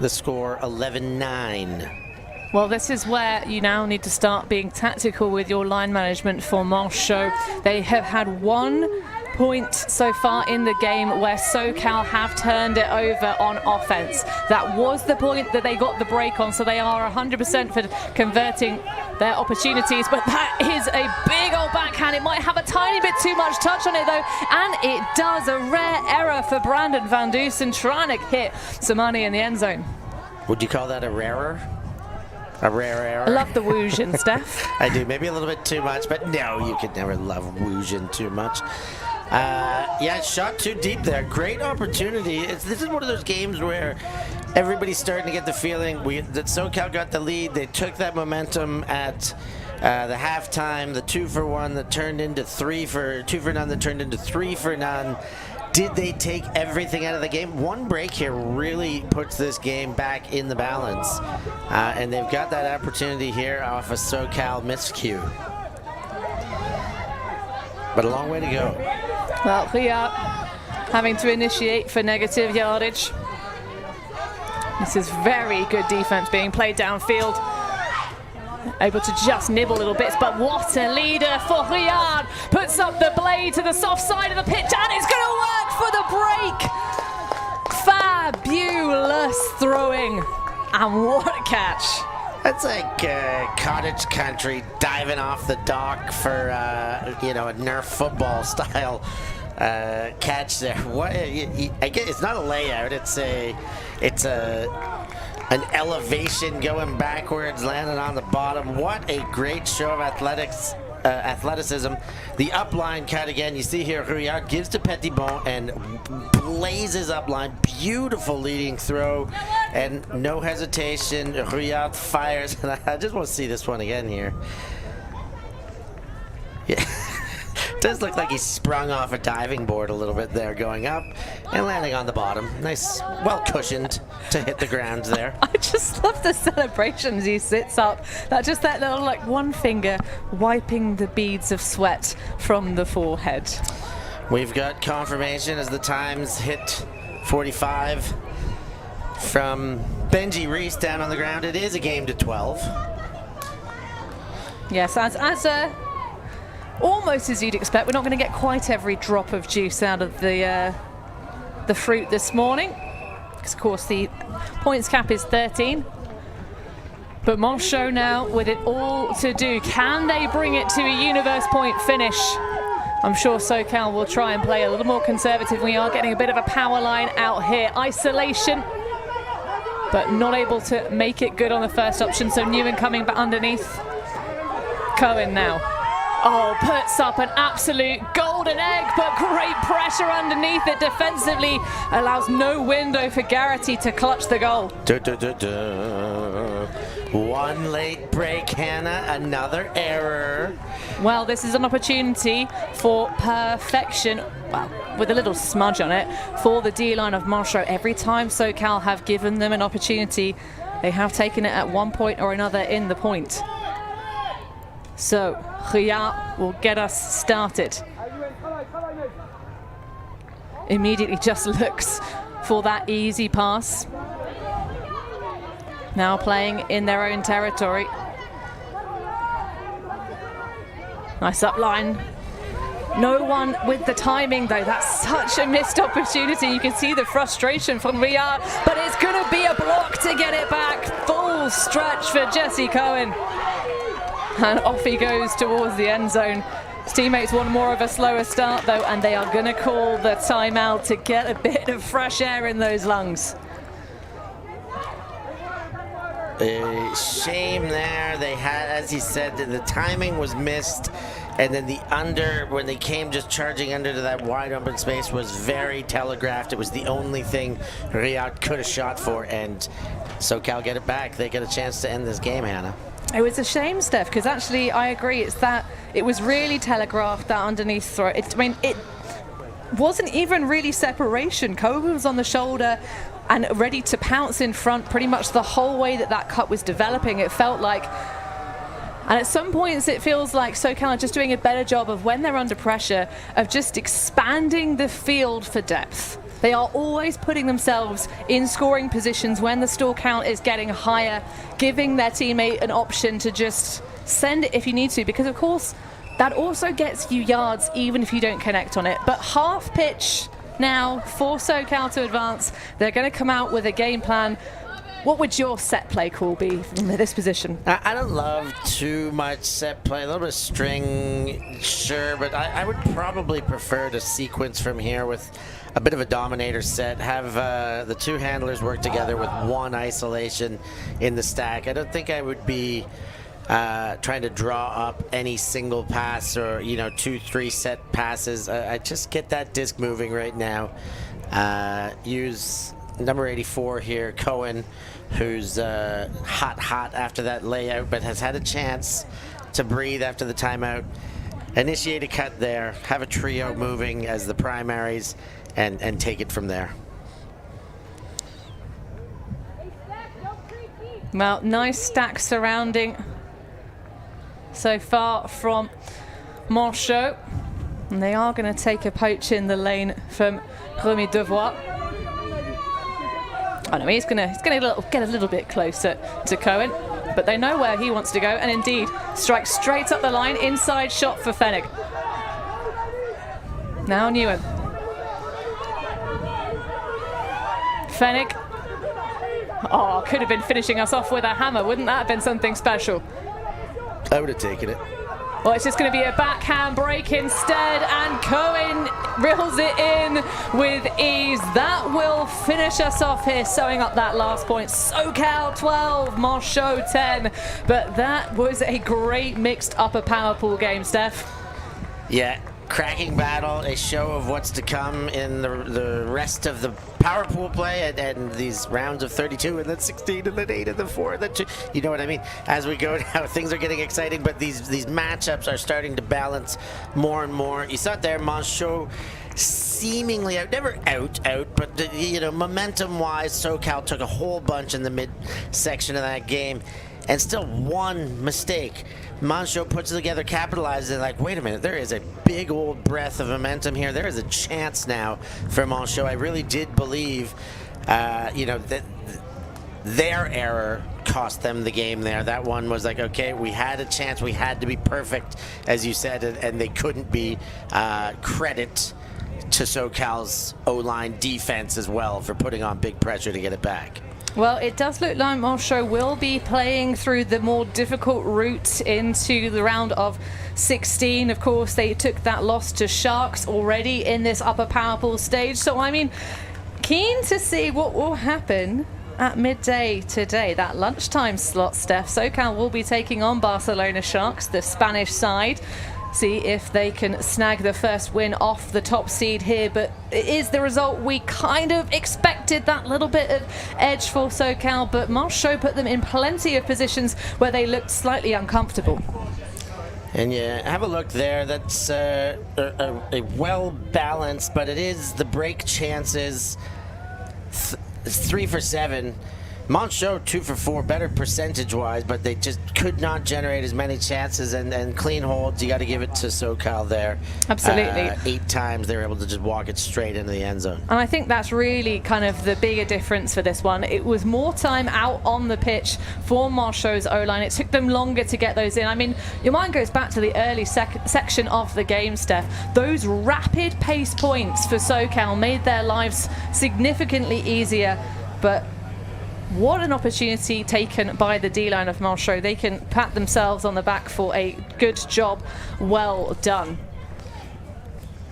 The score 11-9. Well, this is where you now need to start being tactical with your line management for Manchots. They have had 1 point so far in the game where SoCal have turned it over on offense. That was the point that they got the break on, so they are 100% for converting their opportunities, but that is a big old backhand. It might have a tiny bit too much touch on it though, and it does. A rare error for Brandon Van Dusen trying to hit some money in the end zone. Would you call that a rarer? A rare error? I love the Woojin, Steph. I do, maybe a little bit too much, but no, you could never love Woojin too much. Yeah, shot too deep there. Great opportunity. This is one of those games where everybody's starting to get the feeling that SoCal got the lead. They took that momentum at the halftime, the 2-for-1 that turned into 2-for-none that turned into 3-for-none. Did they take everything out of the game? One break here really puts this game back in the balance. And they've got that opportunity here off a SoCal miscue. But a long way to go. Well, Riyad having to initiate for negative yardage. This is very good defense being played downfield. Able to just nibble little bits, but what a leader for Riyad. Puts up the blade to the soft side of the pitch, and it's going to work for the break. Fabulous throwing, and what a catch. That's like cottage country diving off the dock for a Nerf football style catch there. What? I guess it's not a layout. It's an elevation going backwards, landing on the bottom. What a great show of athleticism. The upline cut again. You see here, Riyad gives to Petitbon and blazes upline. Beautiful leading throw and no hesitation. Riyad fires. And I just want to see this one again here. Yeah. Does look like he sprung off a diving board a little bit there, going up and landing on the bottom. Nice, well cushioned to hit the ground there. I just love the celebrations. He sits up, that little like one finger wiping the beads of sweat from the forehead. We've got confirmation as the times hit 45 from Benji Reese down on the ground. It is a game to 12. Yes, almost as you'd expect. We're not going to get quite every drop of juice out of the fruit this morning, because of course the points cap is 13. But Manchots now with it all to do. Can they bring it to a universe point finish? I'm sure SoCal will try and play a little more conservative. We are getting a bit of a power line out here. Isolation, but not able to make it good on the first option. So Newen coming back underneath. Cohen now. Oh, puts up an absolute golden egg, but great pressure underneath it defensively. Allows no window for Garrity to clutch the goal. One late break, Hannah, another error. Well, this is an opportunity for perfection, well, with a little smudge on it, for the D-line of Manchots. Every time SoCal have given them an opportunity, they have taken it at one point or another in the point. So, Riyad will get us started. Immediately just looks for that easy pass. Now playing in their own territory. Nice up line. No one with the timing though. That's such a missed opportunity. You can see the frustration from Riyad, but it's going to be a block to get it back. Full stretch for Jesse Cohen. And off he goes towards the end zone. His teammates want more of a slower start though, and they are going to call the timeout to get a bit of fresh air in those lungs. A shame there. They had, as he said, the timing was missed, and then the under, when they came just charging under to that wide open space, was very telegraphed. It was the only thing Riyad could have shot for, and SoCal get it back. They get a chance to end this game, Hannah. It was a shame, Steph, because actually I agree. It's that it was really telegraphed, that underneath throw. It wasn't even really separation. Cohen was on the shoulder and ready to pounce in front pretty much the whole way that cut was developing. It felt like, and at some points it feels like SoCal are just doing a better job of, when they're under pressure, of just expanding the field for depth. They are always putting themselves in scoring positions when the stall count is getting higher, giving their teammate an option to just send it if you need to, because of course that also gets you yards even if you don't connect on it. But half pitch now for SoCal to advance. They're going to come out with a game plan. What would your set play call be from this position? I don't love too much set play. A little bit of string, sure, but I would probably prefer to sequence from here with a bit of a dominator set. Have the two handlers work together with one isolation in the stack. I don't think I would be trying to draw up any single pass or 2-3 set passes. I just get that disc moving right now. Use number 84 here, Cohen, who's hot after that layout, but has had a chance to breathe after the timeout. Initiate a cut there, have a trio moving as the primaries, and take it from there. Well, nice stack surrounding so far from Manchots. And they are going to take a poach in the lane from Remy Devois. Oh no, he's going to get a little bit closer to Cohen, but they know where he wants to go, and indeed strikes straight up the line. Inside shot for Fennig. Now Newen. Fennig. Oh, could have been finishing us off with a hammer. Wouldn't that have been something special? I would have taken it. Well, it's just going to be a backhand break instead, and Cohen reels it in with ease. That will finish us off here, sewing up that last point. SoCal 12, Manchots 10. But that was a great mixed upper power pool game, Steph. Yeah, cracking battle, a show of what's to come in the rest of the power pool play and these rounds of 32 and then 16 and then 8 and then 4 and then 2. You know what I mean? As we go now, things are getting exciting, but these matchups are starting to balance more and more. You saw it there, Manchots seemingly out, never out, but momentum-wise, SoCal took a whole bunch in the mid-section of that game, and still one mistake. Manchots puts it together, capitalizes, and like, wait a minute, there is a big old breath of momentum here. There is a chance now for Manchots. I really did believe, that their error cost them the game there. That one was like, okay, we had a chance. We had to be perfect, as you said, and they couldn't be. Credit to SoCal's O-line defense as well for putting on big pressure to get it back. Well, it does look like Manchots will be playing through the more difficult route into the round of 16. Of course, they took that loss to Sharks already in this upper power pool stage. So, I mean, keen to see what will happen at midday today. That lunchtime slot, Steph. SoCal will be taking on Barcelona Sharks, the Spanish side. See if they can snag the first win off the top seed here, but it is the result we kind of expected, that little bit of edge for SoCal, but Manchots put them in plenty of positions where they looked slightly uncomfortable. And yeah, have a look there. That's a well-balanced, but it is the break chances, 3 for 7. Manchots 2 for 4, better percentage-wise, but they just could not generate as many chances and clean holds. You got to give it to SoCal there. Absolutely. 8 times they were able to just walk it straight into the end zone. And I think that's really kind of the bigger difference for this one. It was more time out on the pitch for Manchots' O-line. It took them longer to get those in. I mean, your mind goes back to the early section of the game, Steph. Those rapid pace points for SoCal made their lives significantly easier, but what an opportunity taken by the D-line of Manchots. They can pat themselves on the back for a good job. Well done.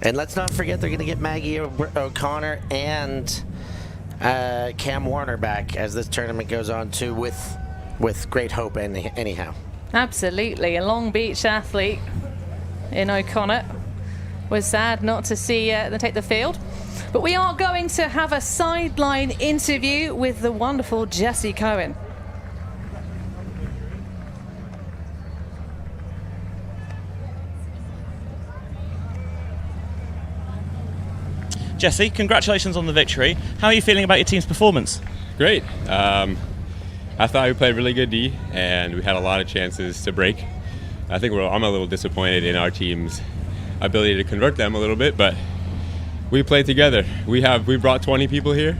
And let's not forget they're going to get Maggie O'Connor and Cam Warner back as this tournament goes on too, with great hope anyhow. Absolutely. A Long Beach athlete in O'Connor. Was sad not to see them take the field. But we are going to have a sideline interview with the wonderful Jessie Cohen. Jesse, congratulations on the victory. How are you feeling about your team's performance? Great. I thought we played really good D, and we had a lot of chances to break. I think I'm a little disappointed in our team's ability to convert them a little bit, but we played together. We brought 20 people here,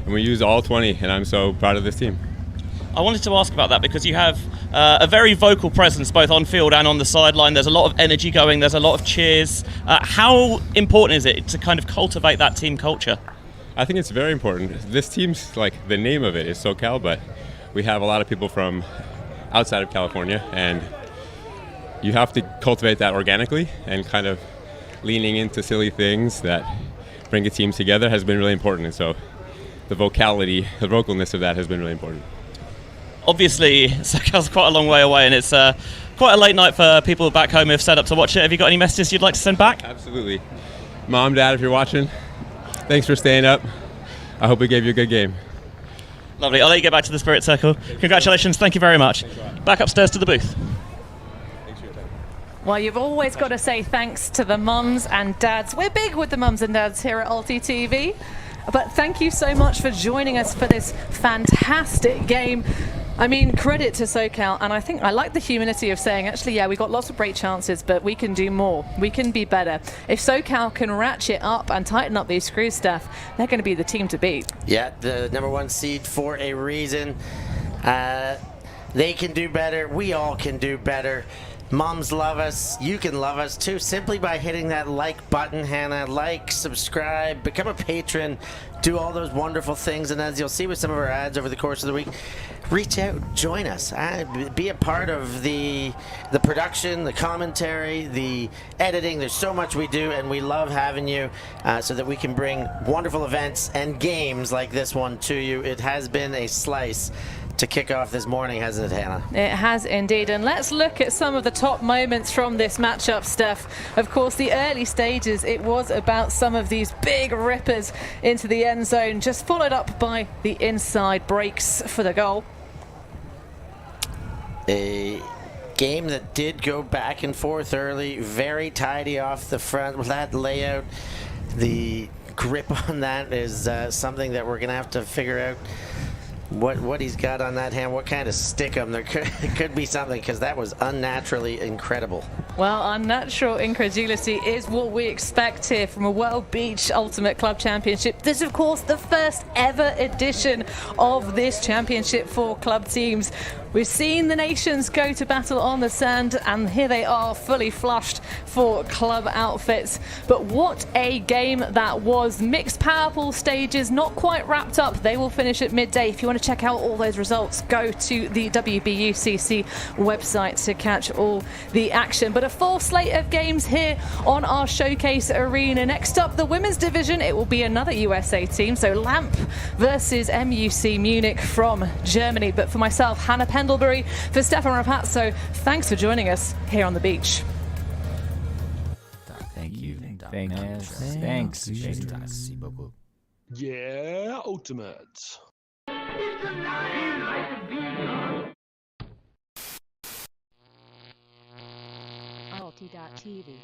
and we used all 20, and I'm so proud of this team. I wanted to ask about that because you have a very vocal presence both on field and on the sideline. There's a lot of energy going, there's a lot of cheers. How important is it to kind of cultivate that team culture? I think it's very important. This team's, like, the name of it is SoCal, but we have a lot of people from outside of California, and you have to cultivate that organically, and kind of leaning into silly things that bring a team together has been really important. And so the vocalness of that has been really important. Obviously, SoCal's quite a long way away, and it's quite a late night for people back home who've set up to watch it. Have you got any messages you'd like to send back? Absolutely. Mom, Dad, if you're watching, thanks for staying up. I hope we gave you a good game. Lovely. I'll let you get back to the Spirit Circle. Congratulations. Thank you very much. Back upstairs to the booth. Well, you've always got to say thanks to the mums and dads. We're big with the mums and dads here at ULTI.TV. But thank you so much for joining us for this fantastic game. I mean, credit to SoCal, and I like the humility of saying, actually, yeah, we got lots of great chances, but we can do more. We can be better. If SoCal can ratchet up and tighten up these screw staff, they're going to be the team to beat. Yeah, the #1 seed for a reason. They can do better. We all can do better. Moms love us. You can love us too, simply by hitting that like button, Hannah. Like, subscribe, become a patron, do all those wonderful things. And as you'll see with some of our ads over the course of the week, reach out, join us, be a part of the production, the commentary, the editing. There's so much we do, and we love having you so that we can bring wonderful events and games like this one to you. It has been a slice to kick off this morning, hasn't it, Hannah? It has indeed, and let's look at some of the top moments from this matchup, Steph. Of course, the early stages, it was about some of these big rippers into the end zone, just followed up by the inside breaks for the goal. A game that did go back and forth early, very tidy off the front with that layout. The grip on that is something that we're going to have to figure out what he's got on that hand, what kind of stickum. There could be something, because that was unnaturally incredible. Well, unnatural incredulity is what we expect here from a World Beach Ultimate Club Championship. This, of course, the first ever edition of this championship for club teams. We've seen the nations go to battle on the sand, and here they are fully flushed for club outfits. But what a game that was. Mixed power pool stages not quite wrapped up. They will finish at midday. If you want to check out all those results, go to the WBUCC website to catch all the action. But a full slate of games here on our showcase arena. Next up, the women's division. It will be another USA team, so Lamp versus MUC Munich from Germany. But for myself, Hannah Pendlebury, for Stefan Rapazzo, thanks for joining us here on the beach. Thank you. Thanks. Yeah, Ultimate. ULTI.TV.